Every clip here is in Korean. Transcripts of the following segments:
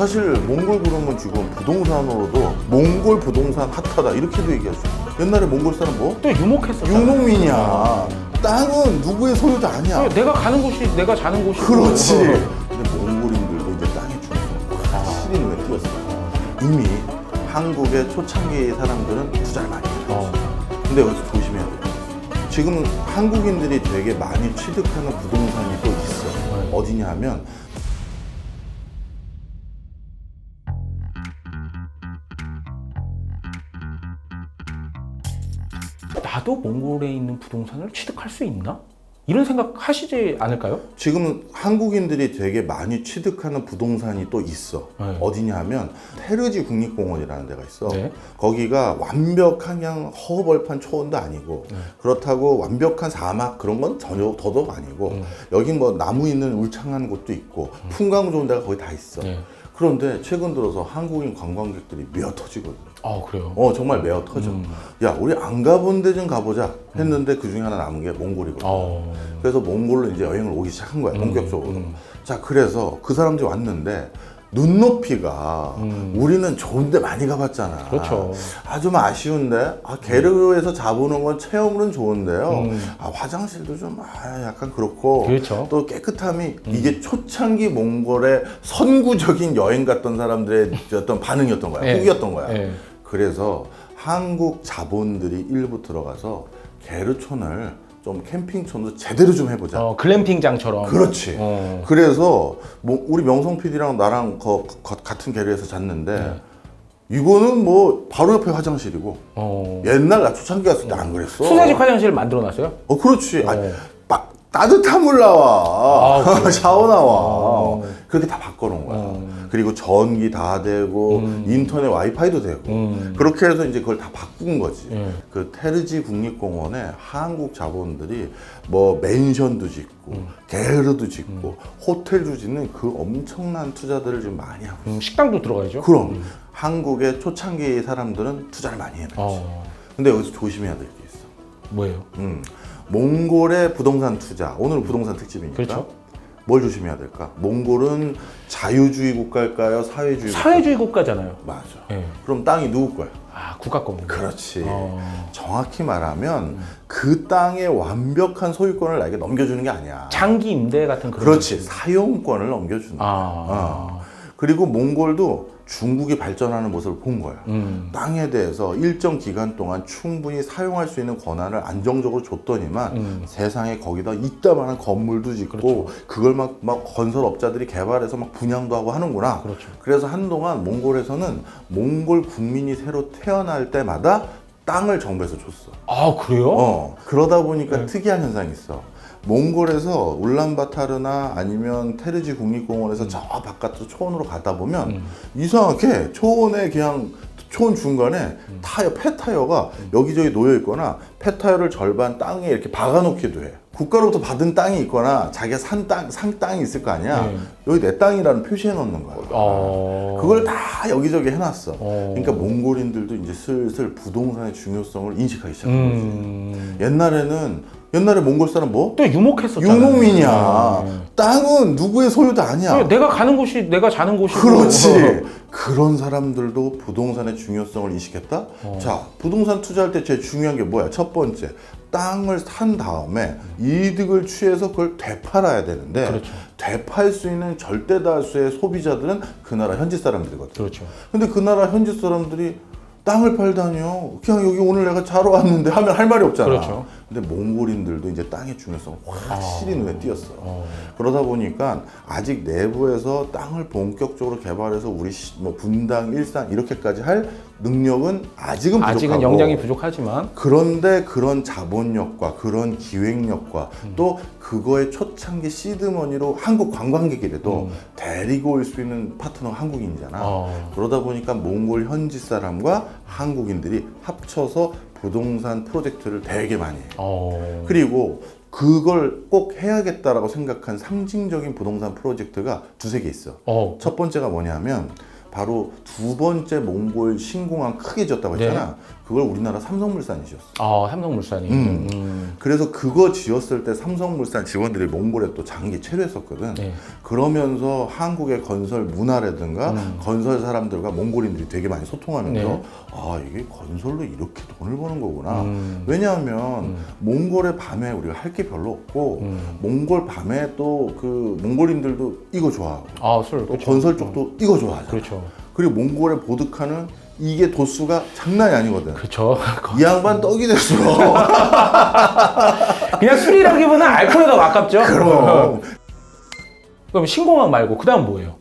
사실 몽골 그러면 지금 부동산으로도 몽골 부동산 핫하다 이렇게도 얘기하죠. 옛날에 몽골 사람 뭐? 또 유목했었잖아. 유목민이야. 땅은 누구의 소유도 아니야. 내가 가는 곳이 내가 자는 곳이고. 그렇지. 근데 몽골인들도 이제 땅의 중요성을 확실히 눈에 띄었어요. 이미 한국의 초창기 사람들은 투자를 많이 했어. 근데 여기서 조심해야 돼요. 지금 한국인들이 되게 많이 취득하는 부동산이 또 있어. 어디냐 하면 나도 몽골에 있는 부동산을 취득할 수 있나? 이런 생각 하시지 않을까요? 지금 한국인들이 되게 많이 취득하는 부동산이 또 있어. 네. 어디냐 하면 테르지 국립공원이라는 데가 있어. 네. 거기가 완벽한 그냥 허허벌판 초원도 아니고 그렇다고 완벽한 사막 그런 건 전혀 더더욱 아니고 여기 뭐 나무 있는 울창한 곳도 있고 풍광 좋은 데가 거의 다 있어. 네. 그런데 최근 들어서 한국인 관광객들이 메어 터지거든. 아, 그래요? 정말 메어 터져. 야, 우리 안 가본 데 좀 가보자 했는데 그 중에 하나 남은 게 몽골이거든. 그래서 몽골로 이제 여행을 오기 시작한 거야, 본격적으로. 자, 그래서 그 사람들이 왔는데 눈높이가 우리는 좋은 데 많이 가봤잖아. 그렇죠. 좀 아쉬운데 게르에서 잡아오는 건 체험으로는 좋은데요. 화장실도 좀 약간 그렇고 그렇죠. 또 깨끗함이 이게 초창기 몽골의 선구적인 여행 갔던 사람들의 어떤 반응이었던 거야. 네. 후기였던 거야. 네. 그래서 한국 자본들이 일부 들어가서 게르촌을 좀 캠핑촌도 제대로 좀 해보자. 글램핑장처럼. 그렇지. 그래서 뭐 우리 명성 PD랑 나랑 같은 게르에서 잤는데 이거는 뭐 바로 옆에 화장실이고 옛날 나 초창기 갔을 때 안 그랬어. 수세식 화장실 만들어놨어요? 그렇지. 막 따뜻한 물 나와. 샤워 나와. 그렇게 다 바꿔놓은 거야. 그리고 전기 다 되고 인터넷 와이파이도 되고 그렇게 해서 이제 그걸 다 바꾼 거지. 그 테르지 국립공원에 한국 자본들이 뭐 맨션도 짓고 게르도 짓고 호텔도 짓는 그 엄청난 투자들을 좀 많이 하고 있어. 식당도 들어가야죠. 그럼 한국의 초창기 사람들은 투자를 많이 해놨지. 근데 여기서 조심해야 될 게 있어. 뭐예요? 몽골의 부동산 투자. 오늘 부동산 특집이니까. 그렇죠. 뭘 조심해야 될까? 몽골은 자유주의 국가일까요? 사회주의 국가? 사회주의 국가잖아요. 맞아. 네. 그럼 땅이 누구 거야? 국가 겁니다. 그렇지. 정확히 말하면 그 땅의 완벽한 소유권을 나에게 넘겨주는 게 아니야. 장기 임대 같은 그런. 그렇지. 거지. 사용권을 넘겨주는 거야. 그리고 몽골도 중국이 발전하는 모습을 본 거야. 땅에 대해서 일정 기간 동안 충분히 사용할 수 있는 권한을 안정적으로 줬더니만 세상에 거기다 이따만한 건물도 짓고 그렇죠. 그걸 막 건설업자들이 개발해서 막 분양도 하고 하는구나. 그렇죠. 그래서 한동안 몽골에서는 몽골 국민이 새로 태어날 때마다 땅을 정부에서 줬어. 아, 그래요? 그러다 보니까 특이한 현상이 있어. 몽골에서 울란바타르나 아니면 테르지 국립공원에서 저 바깥으로 초원으로 가다 보면 이상하게 초원에 그냥 초원 중간에 타이어, 폐타이어가 여기저기 놓여 있거나 폐타이어를 절반 땅에 이렇게 박아놓기도 해. 국가로부터 받은 땅이 있거나 자기가 산 땅이 있을 거 아니야. 여기 내 땅이라는 표시해 놓는 거야. 그걸 다 여기저기 해놨어. 그러니까 몽골인들도 이제 슬슬 부동산의 중요성을 인식하기 시작한 거지. 옛날에 몽골 사람 뭐? 또 유목했었잖아요. 유목민이야. 땅은 누구의 소유도 아니야. 내가 가는 곳이 내가 자는 곳이고. 그렇지. 그런 사람들도 부동산의 중요성을 인식했다? 자, 부동산 투자할 때 제일 중요한 게 뭐야? 첫 번째, 땅을 산 다음에 이득을 취해서 그걸 되팔아야 되는데 그렇죠. 되팔 수 있는 절대 다수의 소비자들은 그 나라 현지 사람들이거든. 그렇죠. 근데 그 나라 현지 사람들이 땅을 팔다니요. 그냥 여기 오늘 내가 자러 왔는데 하면 할 말이 없잖아. 그렇죠. 근데 몽골인들도 이제 땅의 중요성을 확실히 눈에 띄었어. 그러다 보니까 아직 내부에서 땅을 본격적으로 개발해서 우리 뭐 분당, 일산 이렇게까지 할 능력은 아직은 부족하고. 아직은 역량이 부족하지만. 그런데 그런 자본력과 그런 기획력과 또 그거의 초창기 시드머니로 한국 관광객이라도 데리고 올 수 있는 파트너가 한국인이잖아. 그러다 보니까 몽골 현지 사람과 한국인들이 합쳐서 부동산 프로젝트를 되게 많이 해. 그리고 그걸 꼭 해야겠다라고 생각한 상징적인 부동산 프로젝트가 두세 개 있어. 첫 번째가 뭐냐면 바로 두 번째 몽골 신공항 크게 지었다고 했잖아. 네. 그걸 우리나라 삼성물산이 지었어. 아, 삼성물산이. 그래서 그거 지었을 때 삼성물산 직원들이 몽골에 또 장기 체류했었거든. 네. 그러면서 한국의 건설 문화라든가 건설 사람들과 몽골인들이 되게 많이 소통하면서 네. 아, 이게 건설로 이렇게 돈을 버는 거구나. 왜냐하면 몽골의 밤에 우리가 할 게 별로 없고 몽골 밤에 또 그 몽골인들도 이거 좋아하고 아, 술. 또 그렇죠. 건설 쪽도 이거 좋아하잖아. 그렇죠. 그리고 몽골의 보드카는 이게 도수가 장난이 아니거든. 그렇죠. 이 양반 떡이 됐어. 그냥 술이라기보다는 알코올이 더 가깝죠. 그럼. 그럼 신공항 말고 그 다음 뭐예요?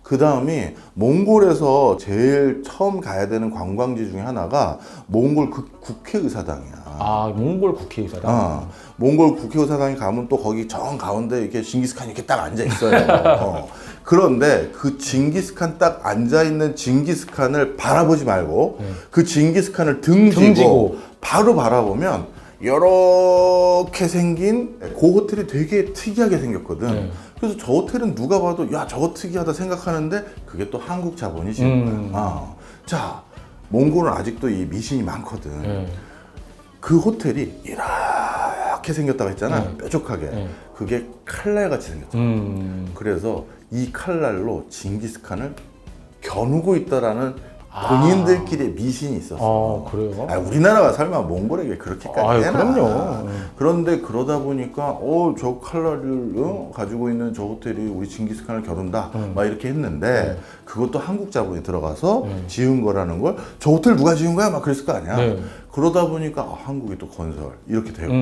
그 다음이 몽골에서 제일 처음 가야 되는 관광지 중에 하나가 몽골 국회의사당이야. 아, 몽골 국회의사당. 몽골 국회의사당에 가면 또 거기 정 가운데 이렇게 징기스칸이 이렇게 딱 앉아 있어요. 그런데 그 징기스칸 딱 앉아 있는 징기스칸을 바라보지 말고 그 징기스칸을 등지고 바로 바라보면 이렇게 생긴 그 호텔이 되게 특이하게 생겼거든. 그래서 저 호텔은 누가 봐도 야, 저거 특이하다 생각하는데 그게 또 한국 자본이 지은 거야. 자, 몽골은 아직도 이 미신이 많거든. 그 호텔이 이렇게 생겼다고 했잖아. 뾰족하게. 그게 칼날같이 생겼어. 그래서 이 칼날로 징기스칸을 겨누고 있다라는 본인들끼리의 미신이 있었어. 그래요? 우리나라가 설마 몽골에게 그렇게까지 해나? 그럼요. 그런데 그러다 보니까 저 칼날을 가지고 있는 저 호텔이 우리 징기스칸을 겨룬다 막 이렇게 했는데 그것도 한국 자본이 들어가서 지은 거라는 걸 저 호텔 누가 지은 거야? 막 그랬을 거 아니야. 그러다 보니까 한국이 또 건설 이렇게 되고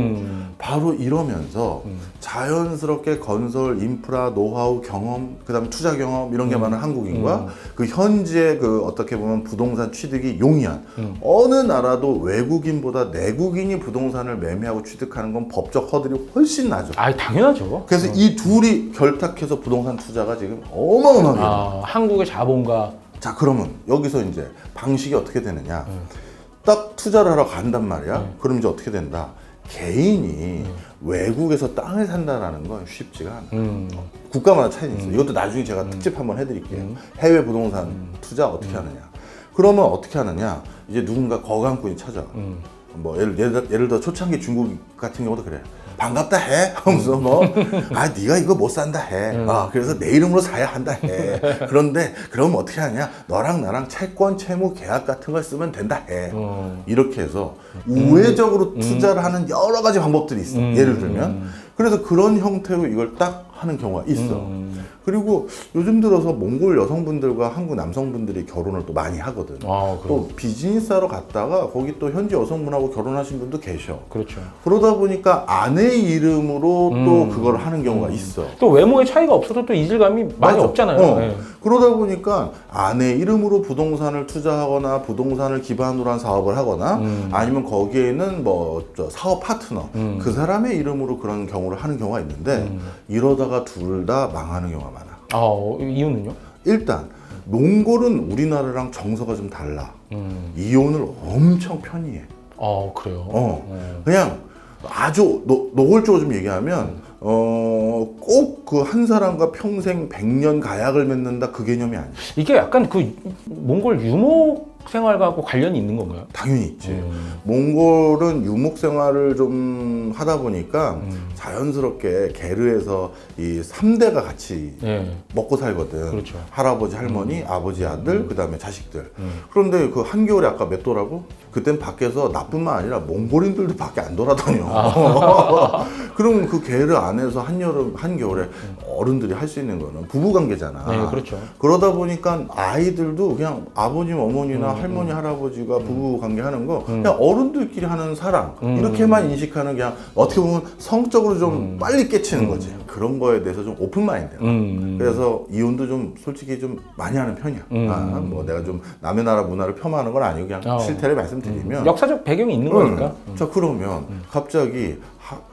바로 이러면서 자연스럽게 건설 인프라 노하우 경험 그다음에 투자 경험 이런 게 많은 한국인과 그 현지의 그 어떻게 보면 부동산 취득이 용이한 어느 나라도 외국인보다 내국인이 부동산을 매매하고 취득하는 건 법적 허들이 훨씬 나죠. 아, 당연하죠. 그래서 이 둘이 결탁해서 부동산 투자가 지금 어마어마하게 한국의 자본과 자, 그러면 여기서 이제 방식이 어떻게 되느냐. 딱 투자를 하러 간단 말이야. 그럼 이제 어떻게 된다. 개인이 외국에서 땅을 산다라는 건 쉽지가 않아. 국가마다 차이가 있어. 이것도 나중에 제가 특집 한번 해드릴게요. 해외 부동산 투자 어떻게 하느냐. 그러면 어떻게 하느냐. 이제 누군가 거강꾼이 찾아와. 뭐 예를 들어 초창기 중국 같은 경우도 그래. 반갑다 해 하면서 네가 이거 못 산다 해. 그래서 내 이름으로 사야 한다 해. 그런데 그럼 어떻게 하냐? 너랑 나랑 채권 채무 계약 같은 걸 쓰면 된다 해. 이렇게 해서 우회적으로 투자를 하는 여러 가지 방법들이 있어. 예를 들면 그래서 그런 형태로 이걸 딱 하는 경우가 있어. 그리고 요즘 들어서 몽골 여성분들과 한국 남성분들이 결혼을 또 많이 하거든. 또 비즈니스하러 갔다가 거기 또 현지 여성분하고 결혼하신 분도 계셔. 그렇죠. 그러다 보니까 아내 이름으로 또 그걸 하는 경우가 있어. 또 외모의 차이가 없어도 또 이질감이 많이 맞아. 없잖아요. 그러다 보니까 아내 이름으로 부동산을 투자하거나 부동산을 기반으로 한 사업을 하거나 아니면 거기에 있는 저 사업 파트너 그 사람의 이름으로 그런 경우를 하는 경우가 있는데 이러다가 둘 다 망하는 경우가 많아. 이유는요? 일단 몽골은 우리나라랑 정서가 좀 달라. 이혼을 엄청 편히해. 그래요? 그냥 아주 노골적으로 좀 얘기하면 꼭 그 한 사람과 평생 100년 가약을 맺는다 그 개념이 아니야. 이게 약간 그 몽골 유목 생활과 관련이 있는 건가요? 당연히 있지. 몽골은 유목 생활을 좀 하다 보니까 자연스럽게 게르에서 이 3대가 같이 먹고 살거든. 그렇죠. 할아버지, 할머니, 아버지, 아들, 그 다음에 자식들. 그런데 그 한겨울에 아까 몇 도라고? 그땐 밖에서 나뿐만 아니라 몽골인들도 밖에 안 돌아다녀. 그럼 그 게르 안에서 한여름, 한겨울에 어른들이 할 수 있는 거는 부부관계잖아. 네, 그렇죠. 그러다 보니까 아이들도 그냥 아버님, 어머니나 할머니, 할아버지가 부부관계 하는 거 그냥 어른들끼리 하는 사랑 이렇게만 인식하는 그냥 어떻게 보면 성적으로 좀 빨리 깨치는 거지. 그런 거에 대해서 좀 오픈 마인드야. 그래서 이혼도 좀 솔직히 좀 많이 하는 편이야. 뭐 내가 좀 남의 나라 문화를 폄하하는 건 아니고 그냥 실태를 말씀드리면 역사적 배경이 있는 거니까. 자, 그러면 갑자기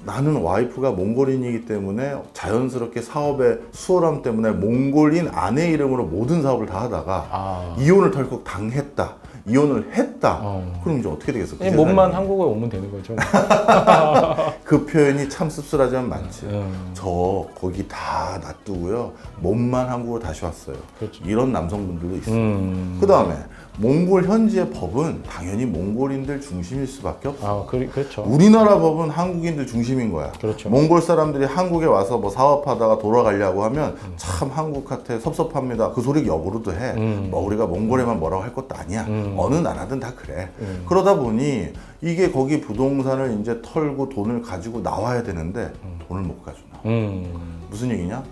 나는 와이프가 몽골인이기 때문에 자연스럽게 사업의 수월함 때문에 몽골인 아내 이름으로 모든 사업을 다 하다가 이혼을 덜컥 당했다. 이혼을 했다. 그럼 이제 어떻게 되겠어? 그 그냥 몸만 세상에. 한국에 오면 되는 거죠. 그 표현이 참 씁쓸하지만 많지. 저 거기 다 놔두고요. 몸만 한국으로 다시 왔어요. 그렇죠. 이런 남성분들도 있어요. 그 다음에 몽골 현지의 법은 당연히 몽골인들 중심일 수밖에 없어. 그렇죠. 우리나라 법은 한국인들 중심인 거야. 그렇죠. 몽골 사람들이 한국에 와서 뭐 사업하다가 돌아가려고 하면 참 한국한테 섭섭합니다. 그 소리 역으로도 해. 뭐 우리가 몽골에만 뭐라고 할 것도 아니야. 어느 나라든 다 그래. 그러다 보니 이게 거기 부동산을 이제 털고 돈을 가지고 나와야 되는데 돈을 못 가져나. 무슨 얘기냐?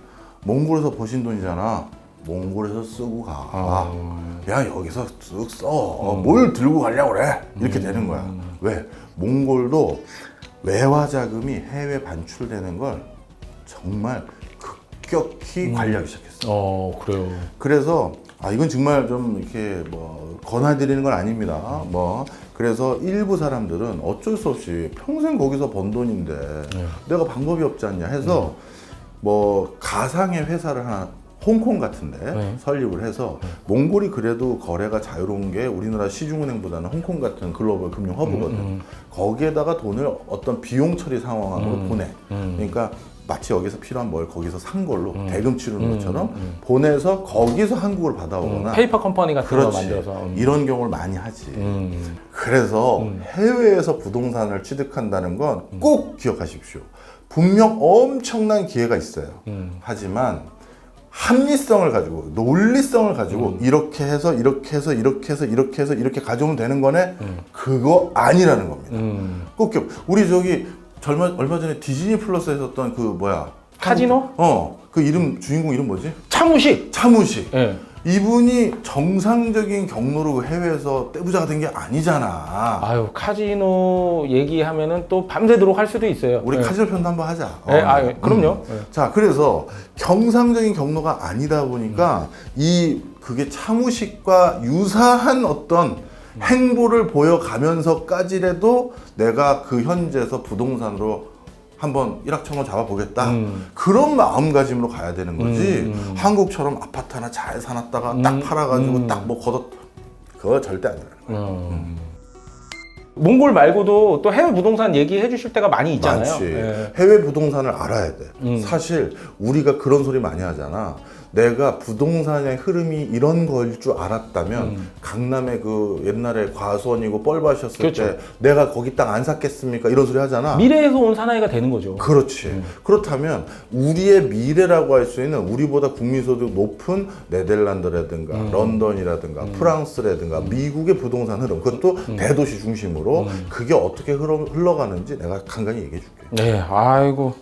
몽골에서 버신 돈이잖아. 몽골에서 쓰고 가. 야 여기서 쓱 써. 뭘 들고 가려고 그래. 이렇게 되는 거야. 왜? 몽골도 외화 자금이 해외 반출되는 걸 정말 급격히 관리하기 시작했어. 그래요. 그래서 이건 정말 좀 이렇게 뭐 권해드리는 건 아닙니다. 뭐 그래서 일부 사람들은 어쩔 수 없이 평생 거기서 번 돈인데 내가 방법이 없지 않냐 해서 뭐 가상의 회사를 하나 홍콩 같은데 설립을 해서 몽골이 그래도 거래가 자유로운 게 우리나라 시중은행보다는 홍콩 같은 글로벌 금융 허브거든. 거기에다가 돈을 어떤 비용 처리 상황으로 보내. 그러니까 마치 여기서 필요한 뭘 거기서 산 걸로 대금 치르는 것처럼 보내서 거기서 한국을 받아오거나 페이퍼 컴퍼니 같은 거 그렇지. 만들어서 이런 경우를 많이 하지. 그래서 해외에서 부동산을 취득한다는 건 꼭 기억하십시오. 분명 엄청난 기회가 있어요. 하지만 합리성을 가지고 논리성을 가지고 이렇게 해서 이렇게 해서 이렇게 해서 이렇게 해서 이렇게 가져오면 되는 거네. 그거 아니라는 겁니다. 꼭 기억. 우리 저기 얼마 전에 디즈니 플러스에 했었던 그 뭐야 카지노? 그 이름 주인공 이름 뭐지? 차무식. 차무식. 이분이 정상적인 경로로 그 해외에서 떼부자가 된 게 아니잖아. 카지노 얘기하면은 또 밤새도록 할 수도 있어요. 우리 카지노 편도 한번 하자. 그럼요. 자, 그래서 정상적인 경로가 아니다 보니까 그게 차무식과 유사한 어떤 행보를 보여가면서까지라도 내가 그 현지에서 부동산으로 한번 일확천금 잡아보겠다. 그런 마음가짐으로 가야 되는 거지. 한국처럼 아파트 하나 잘 사놨다가 딱 팔아가지고 딱 뭐 걷어. 그거 절대 아니라는 거야. 몽골 말고도 또 해외 부동산 얘기해 주실 때가 많이 있잖아요. 많지. 해외 부동산을 알아야 돼. 사실 우리가 그런 소리 많이 하잖아. 내가 부동산의 흐름이 이런 거일 줄 알았다면 강남에 그 옛날에 과수원이고 뻘밭이었을 그렇죠. 때 내가 거기 땅 안 샀겠습니까? 이런 소리 하잖아. 미래에서 온 사나이가 되는 거죠. 그렇지. 그렇다면 우리의 미래라고 할 수 있는 우리보다 국민소득 높은 네덜란드라든가 런던이라든가 프랑스라든가 미국의 부동산 흐름, 그것도 대도시 중심으로 그게 어떻게 흘러가는지 내가 간간히 얘기해 줄게. 네, 아이고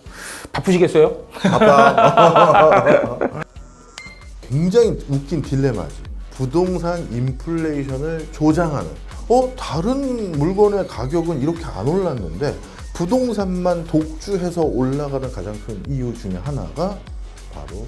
바쁘시겠어요? 아빠. 굉장히 웃긴 딜레마지. 부동산 인플레이션을 조장하는. 다른 물건의 가격은 이렇게 안 올랐는데 부동산만 독주해서 올라가는 가장 큰 이유 중에 하나가 바로